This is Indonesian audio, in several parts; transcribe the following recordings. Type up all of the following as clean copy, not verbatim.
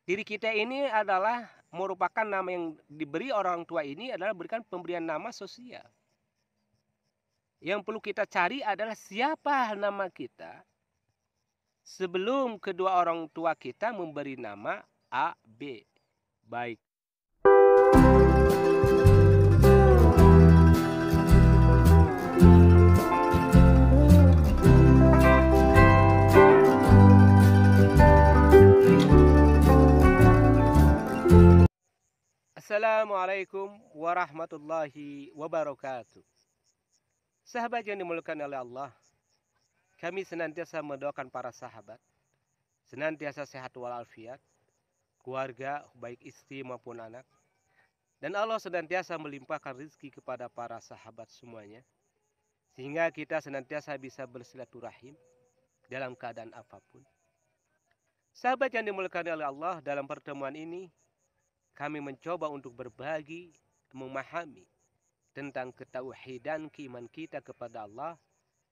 Diri kita ini adalah merupakan nama yang diberi orang tua ini adalah berikan pemberian nama sosial. Yang perlu kita cari adalah siapa nama kita sebelum kedua orang tua kita memberi nama A, B. Baik. Assalamualaikum warahmatullahi wabarakatuh. Sahabat yang dimuliakan oleh Allah, kami senantiasa mendoakan para sahabat, senantiasa sehat walafiat, keluarga baik istri maupun anak, dan Allah senantiasa melimpahkan rezeki kepada para sahabat semuanya, sehingga kita senantiasa bisa bersilaturahim dalam keadaan apapun. Sahabat yang dimuliakan oleh Allah, dalam pertemuan ini kami mencoba untuk berbagi, memahami tentang ketauhidan keiman kita kepada Allah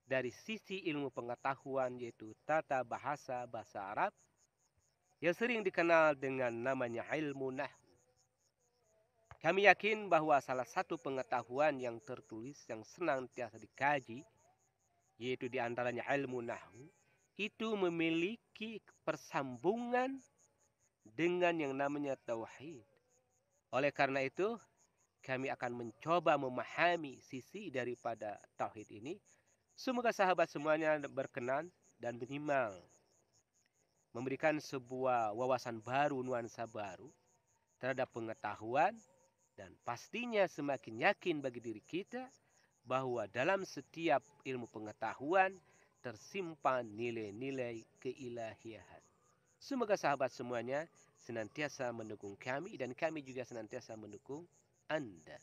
dari sisi ilmu pengetahuan, yaitu tata bahasa Arab yang sering dikenal dengan namanya ilmu nahwu. Kami yakin bahwa salah satu pengetahuan yang tertulis yang senantiasa dikaji, yaitu diantaranya ilmu nahwu, itu memiliki persambungan dengan yang namanya tauhid. Oleh karena itu, kami akan mencoba memahami sisi daripada tauhid ini. Semoga sahabat semuanya berkenan dan minimal memberikan sebuah wawasan baru, nuansa baru terhadap pengetahuan, dan pastinya semakin yakin bagi diri kita bahwa dalam setiap ilmu pengetahuan tersimpan nilai-nilai keilahian. Semoga sahabat semuanya senantiasa mendukung kami dan kami juga senantiasa mendukung Anda.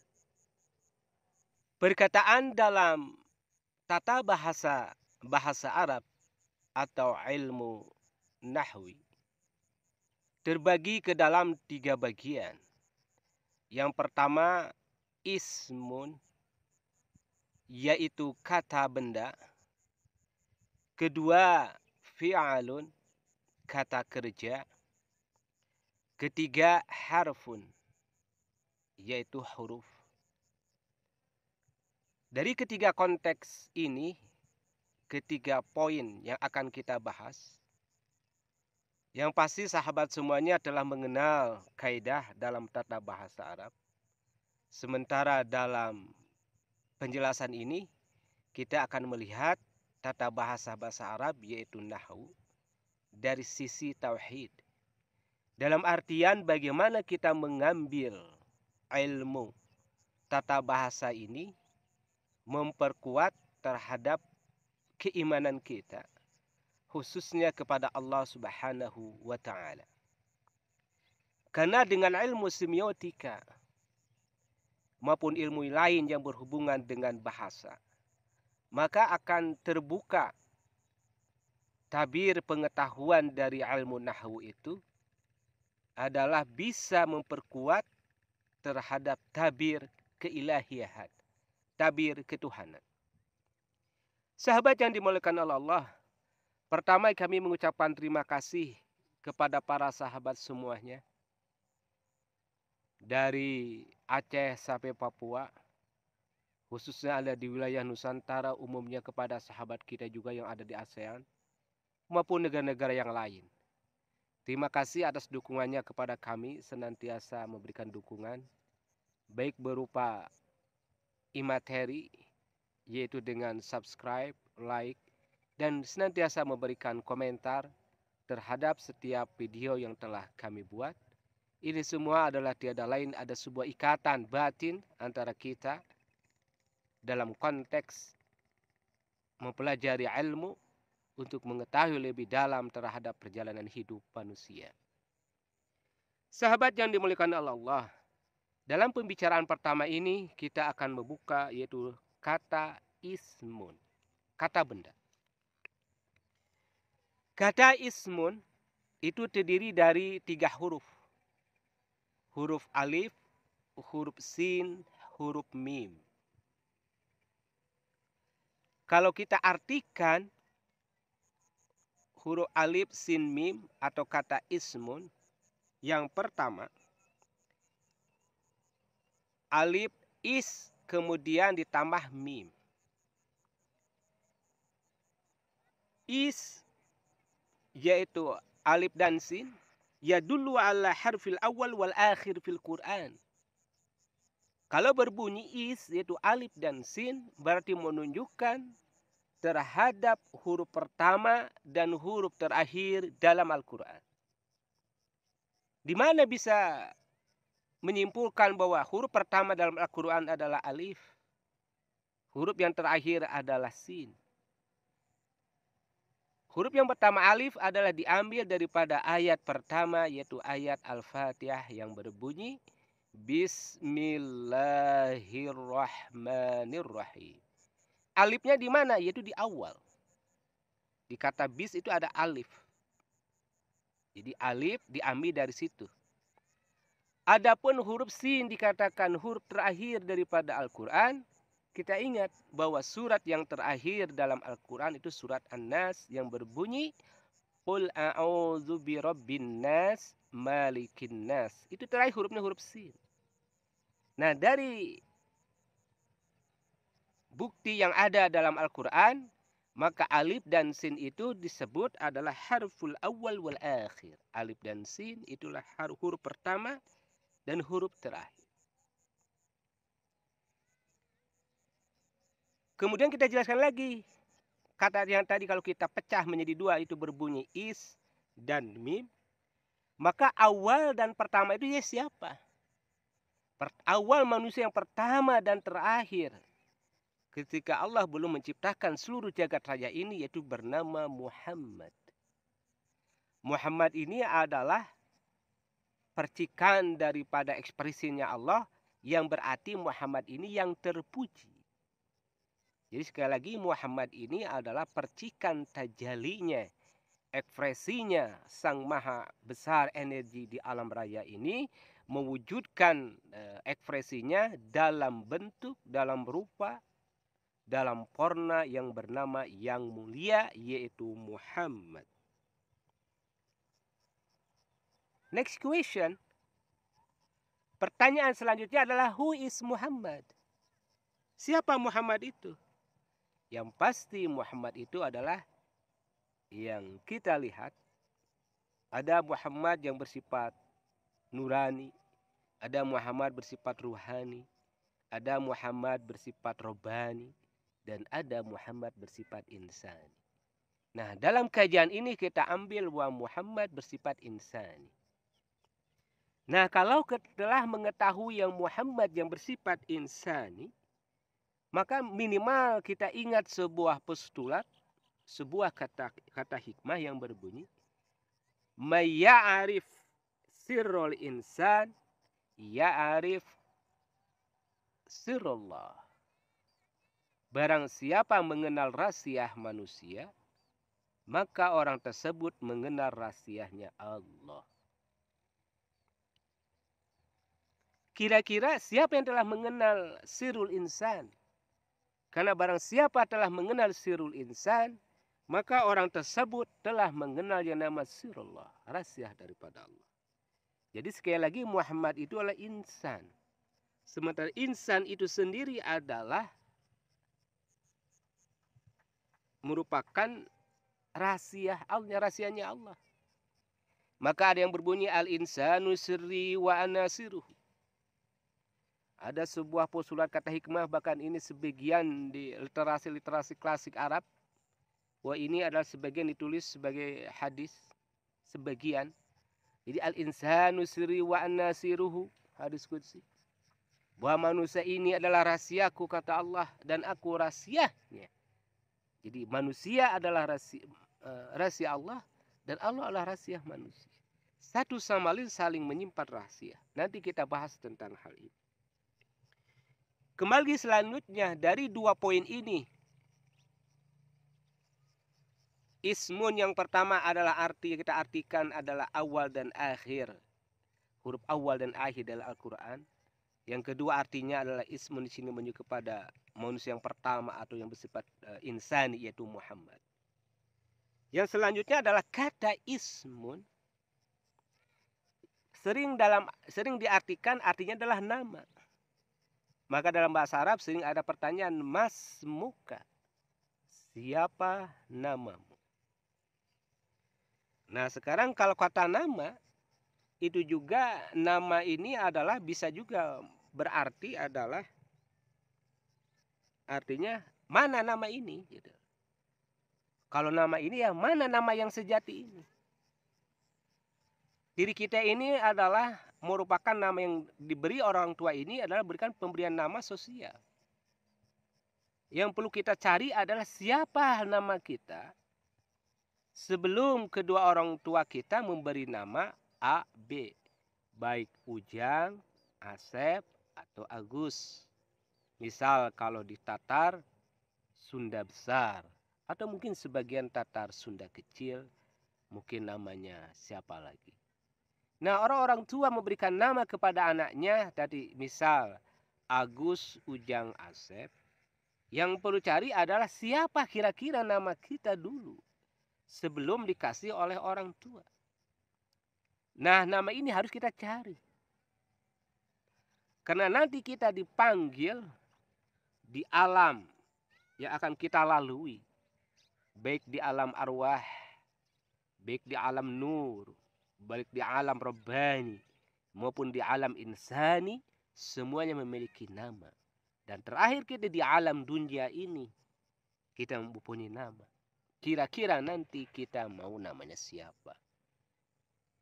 Perkataan dalam tata bahasa Arab atau ilmu nahwi terbagi ke dalam 3 bagian. Yang pertama ismun, yaitu kata benda. Kedua fi'alun, kata kerja. Ketiga harfun, yaitu huruf. Dari ketiga konteks ini, ketiga poin yang akan kita bahas, yang pasti sahabat semuanya telah mengenal kaidah dalam tata bahasa Arab. Sementara dalam penjelasan ini, kita akan melihat tata bahasa Arab, yaitu nahwu, dari sisi tauhid. Dalam artian bagaimana kita mengambil ilmu tata bahasa ini memperkuat terhadap keimanan kita, khususnya kepada Allah Subhanahu wa Ta'ala. Karena dengan ilmu semiotika maupun ilmu lain yang berhubungan dengan bahasa, maka akan terbuka tabir pengetahuan dari ilmu nahwu itu adalah bisa memperkuat terhadap tabir keilahian, tabir ketuhanan. Sahabat yang dimuliakan oleh Allah, pertama kami mengucapkan terima kasih kepada para sahabat semuanya. Dari Aceh sampai Papua, khususnya ada di wilayah Nusantara, umumnya kepada sahabat kita juga yang ada di ASEAN, maupun negara-negara yang lain. Terima kasih atas dukungannya kepada kami, senantiasa memberikan dukungan, baik berupa imateri, yaitu dengan subscribe, like, dan senantiasa memberikan komentar terhadap setiap video yang telah kami buat. Ini semua adalah tiada lain ada sebuah ikatan batin antara kita dalam konteks mempelajari ilmu untuk mengetahui lebih dalam terhadap perjalanan hidup manusia. Sahabat yang dimuliakan Allah, dalam pembicaraan pertama ini kita akan membuka yaitu kata ismun, kata benda. Kata ismun itu terdiri dari 3 huruf. Huruf alif, huruf sin, huruf mim. Kalau kita artikan huruf alif, sin, mim atau kata ismun, Yang pertama, alif is kemudian ditambah mim. Is yaitu alif dan sin yadullu ala harfil awal wal akhir fil Quran. Kalau berbunyi is yaitu alif dan sin berarti menunjukkan terhadap huruf pertama dan huruf terakhir dalam Al-Quran. Di mana bisa menyimpulkan bahwa huruf pertama dalam Al-Quran adalah alif. Huruf yang terakhir adalah sin. Huruf yang pertama alif adalah diambil daripada ayat pertama yaitu ayat Al-Fatihah yang berbunyi Bismillahirrahmanirrahim. Alifnya di mana? Yaitu di awal. Di kata bis itu ada alif. Jadi alif diambil dari situ. Adapun huruf sin dikatakan huruf terakhir daripada Al-Quran. Kita ingat bahwa surat yang terakhir dalam Al-Quran itu surat An-Nas yang berbunyi Qul a'udzu birabbin nas malikin nas. Itu terakhir hurufnya huruf sin. Nah, dari bukti yang ada dalam Al-Quran, maka alif dan sin itu disebut adalah harful awal wal akhir. Alif dan sin itulah huruf pertama dan huruf terakhir. Kemudian kita jelaskan lagi. Kata yang tadi kalau kita pecah menjadi dua itu berbunyi is dan mim. Maka awal dan pertama itu ya siapa? Awal manusia yang pertama dan terakhir. Ketika Allah belum menciptakan seluruh jagat raya ini yaitu bernama Muhammad. Muhammad ini adalah percikan daripada ekspresinya Allah yang berarti Muhammad ini yang terpuji. Jadi sekali lagi Muhammad ini adalah percikan tajalinya, ekspresinya sang maha besar energi di alam raya ini mewujudkan ekspresinya dalam bentuk, dalam rupa, dalam warna yang bernama yang mulia yaitu Muhammad. Next question. Pertanyaan selanjutnya adalah who is Muhammad? Siapa Muhammad itu? Yang pasti Muhammad itu adalah yang kita lihat ada Muhammad yang bersifat nurani, ada Muhammad bersifat ruhani, ada Muhammad bersifat robani, dan ada Muhammad bersifat insani. Nah, dalam kajian ini kita ambil bahwa Muhammad bersifat insani. Nah, kalau telah mengetahui yang Muhammad yang bersifat insani, maka minimal kita ingat sebuah postulat, sebuah kata hikmah yang berbunyi, Mayya'arif sirrul insan, ya'arif sirrullah. Barang siapa mengenal rahsia manusia, maka orang tersebut mengenal rahsianya Allah. Kira-kira siapa yang telah mengenal sirrul insan? Karena barang siapa telah mengenal sirrul insan, maka orang tersebut telah mengenal yang nama sirrullah, rahsia daripada Allah. Jadi sekali lagi Muhammad itu adalah insan. Sementara insan itu sendiri adalah merupakan rahsianya Allah. Maka ada yang berbunyi al-insanu sirri wa anasiruhu. Ada sebuah postulat kata hikmah, bahkan ini sebagian di literasi klasik Arab. Wah, ini adalah sebagian ditulis sebagai hadis, sebagian. Jadi al-insanu sirri wa anasiruhu, hadis qudsi. Bahwa manusia ini adalah rahsiaku kata Allah dan aku rahsianya. Jadi manusia adalah rahasia Allah dan Allah adalah rahasia manusia. Satu sama lain saling menyimpan rahasia. Nanti kita bahas tentang hal ini. Kembali selanjutnya dari dua poin ini. Ismun yang pertama adalah arti kita artikan adalah awal dan akhir. Huruf awal dan akhir dalam Al-Quran. Yang kedua artinya adalah ismun di sini menunjuk kepada manusia yang pertama atau yang bersifat insani yaitu Muhammad. Yang selanjutnya adalah kata ismun. sering diartikan artinya adalah nama. Maka dalam bahasa Arab sering ada pertanyaan mas muka, siapa namamu? Nah sekarang kalau kata nama itu juga, nama ini adalah bisa juga berarti adalah artinya mana nama ini gitu. Kalau nama ini ya mana nama yang sejati ini. Diri kita ini adalah merupakan nama yang diberi orang tua ini adalah berikan pemberian nama sosial. Yang perlu kita cari adalah siapa nama kita sebelum kedua orang tua kita memberi nama A, B. Baik Ujang, Asep, atau Agus. Misal kalau di Tatar, Sunda Besar. Atau mungkin sebagian Tatar Sunda Kecil, mungkin namanya siapa lagi. Nah orang-orang tua memberikan nama kepada anaknya tadi misal Agus, Ujang, Asep. Yang perlu cari adalah siapa kira-kira nama kita dulu sebelum dikasih oleh orang tua. Nah nama ini harus kita cari. Karena nanti kita dipanggil di alam yang akan kita lalui. Baik di alam arwah, baik di alam nur, baik di alam rabbani, maupun di alam insani, semuanya memiliki nama. Dan terakhir kita di alam dunia ini, kita mempunyai nama. Kira-kira nanti kita mau namanya siapa?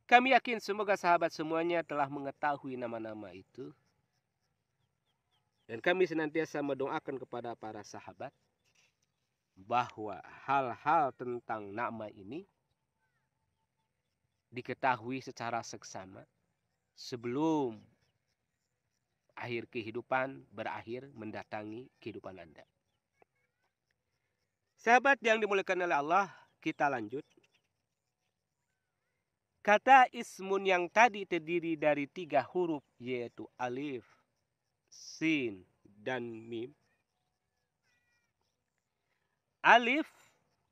Kami yakin semoga sahabat semuanya telah mengetahui nama-nama itu. Dan kami senantiasa mendoakan kepada para sahabat bahwa hal-hal tentang nama ini diketahui secara seksama sebelum akhir kehidupan berakhir mendatangi kehidupan Anda. Sahabat yang dimuliakan oleh Allah, kita lanjut. Kata ismun yang tadi terdiri dari 3 huruf yaitu alif, sin, dan mim. Alif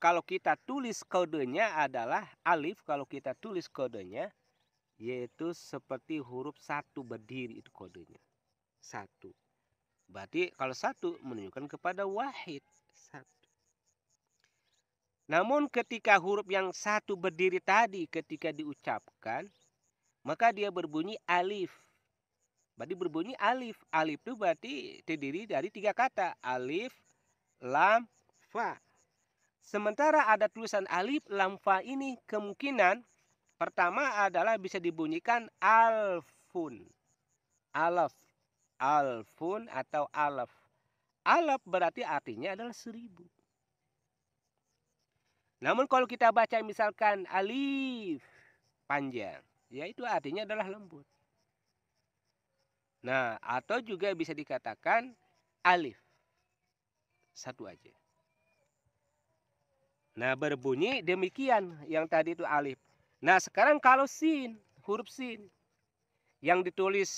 kalau kita tulis kodenya adalah alif kalau kita tulis kodenya yaitu seperti huruf 1 berdiri itu kodenya. 1. Berarti kalau 1 menunjukkan kepada wahid. 1. Namun ketika huruf yang 1 berdiri tadi ketika diucapkan maka dia berbunyi alif. Berarti berbunyi alif. Alif itu berarti terdiri dari 3 kata. Alif, lam, fa. Sementara ada tulisan alif, lam, fa ini kemungkinan pertama adalah bisa dibunyikan alfun. Alaf. Alfun atau alaf. Alaf berarti artinya adalah 1000. Namun kalau kita baca misalkan alif panjang, ya itu artinya adalah lembut. Nah, atau juga bisa dikatakan alif. 1 aja. Nah, berbunyi demikian yang tadi itu alif. Nah, sekarang kalau sin, huruf sin yang ditulis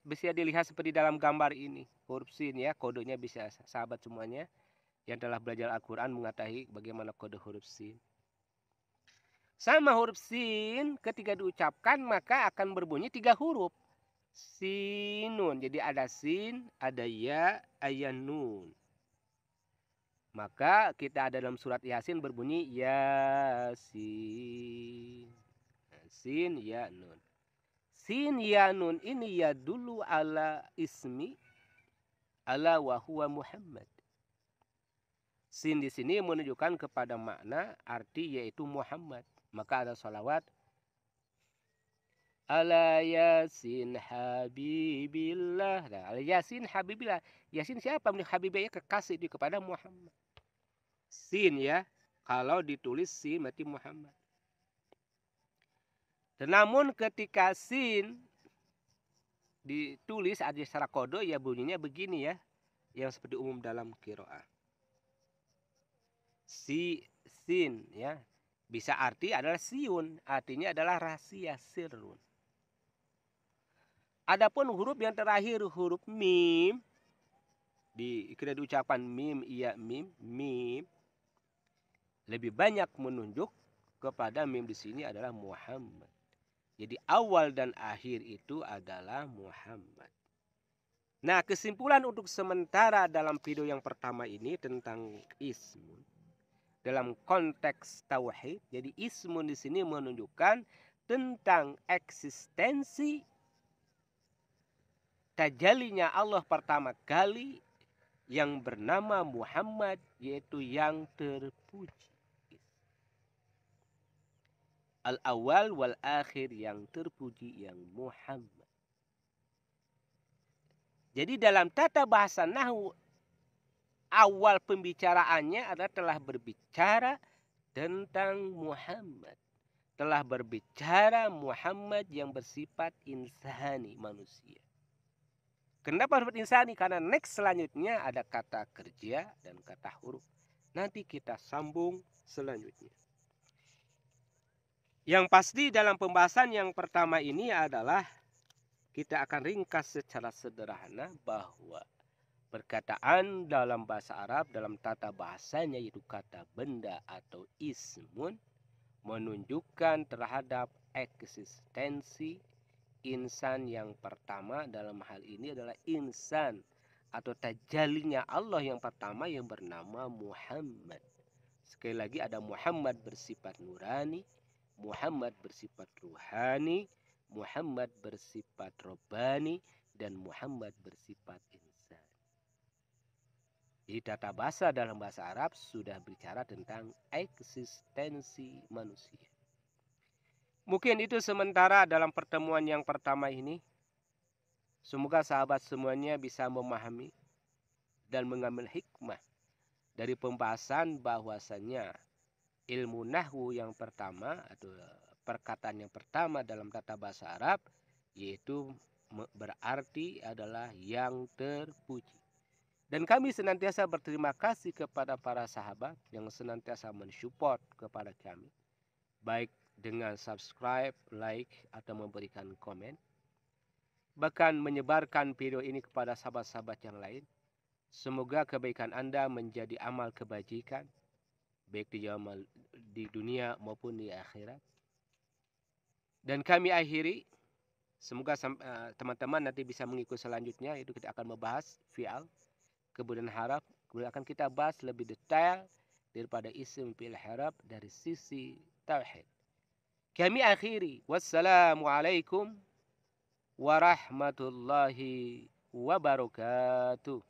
bisa dilihat seperti dalam gambar ini. Huruf sin ya, kodenya bisa sahabat semuanya yang telah belajar Al-Quran mengetahui bagaimana kode huruf sin. Sama huruf sin ketika diucapkan maka akan berbunyi 3 huruf. Sinun. Jadi ada sin, ada ya, ada nun. Maka kita ada dalam surat Yasin berbunyi Yasin. Sin, ya, nun. Sin, ya, nun ini ya dulu ala ismi ala wa huwa Muhammad. Sin di sini menunjukkan kepada makna arti yaitu Muhammad. Maka ada salawat ala Yasin Habibillah. Nah, ala Yasin Habibillah. Yasin siapa? Habibillah kekasih di kepada Muhammad. Sin ya. Kalau ditulis sin berarti Muhammad. Dan namun ketika sin ditulis ada secara kode ya bunyinya begini ya. Yang seperti umum dalam qiraah. Sin ya. Bisa arti adalah siun. Artinya adalah rahasia sirrun. Adapun huruf yang terakhir huruf mim. Kita diucapkan mim, iya mim, mim. Lebih banyak menunjuk kepada mim di sini adalah Muhammad. Jadi awal dan akhir itu adalah Muhammad. Nah, kesimpulan untuk sementara dalam video yang pertama ini tentang ismun dalam konteks tauhid. Jadi ismun di sini menunjukkan tentang eksistensi tajalinya Allah pertama kali yang bernama Muhammad, yaitu yang terpuji. Al-awwal wal akhir, yang terpuji, yang Muhammad. Jadi dalam tata bahasa nahwu, awal pembicaraannya adalah telah berbicara tentang Muhammad. Telah berbicara Muhammad yang bersifat insani, manusia. Kenapa bersifat insani? Karena next selanjutnya ada kata kerja dan kata huruf. Nanti kita sambung selanjutnya. Yang pasti dalam pembahasan yang pertama ini adalah kita akan ringkas secara sederhana bahwa perkataan dalam bahasa Arab, dalam tata bahasanya yaitu kata benda atau ismun, menunjukkan terhadap eksistensi insan yang pertama. Dalam hal ini adalah insan atau tajalinya Allah yang pertama yang bernama Muhammad. Sekali lagi ada Muhammad bersifat nurani, Muhammad bersifat ruhani, Muhammad bersifat robbani, dan Muhammad bersifat insan. Jadi tata bahasa dalam bahasa Arab sudah bicara tentang eksistensi manusia. Mungkin itu sementara dalam pertemuan yang pertama ini. Semoga sahabat semuanya bisa memahami dan mengambil hikmah dari pembahasan bahwasannya ilmu nahwu yang pertama atau perkataan yang pertama dalam tata bahasa Arab yaitu berarti adalah yang terpuji. Dan kami senantiasa berterima kasih kepada para sahabat yang senantiasa mensupport kepada kami, baik dengan subscribe, like, atau memberikan komen, bahkan menyebarkan video ini kepada sahabat-sahabat yang lain. Semoga kebaikan Anda menjadi amal kebajikan, baik di dunia maupun di akhirat. Dan kami akhiri, semoga teman-teman nanti bisa mengikuti selanjutnya, itu kita akan membahas fi'al, kemudian haraf, kemudian akan kita bahas lebih detail daripada isim fi'il haraf dari sisi tauhid. Kami akhiri, wassalamualaikum warahmatullahi wabarakatuh.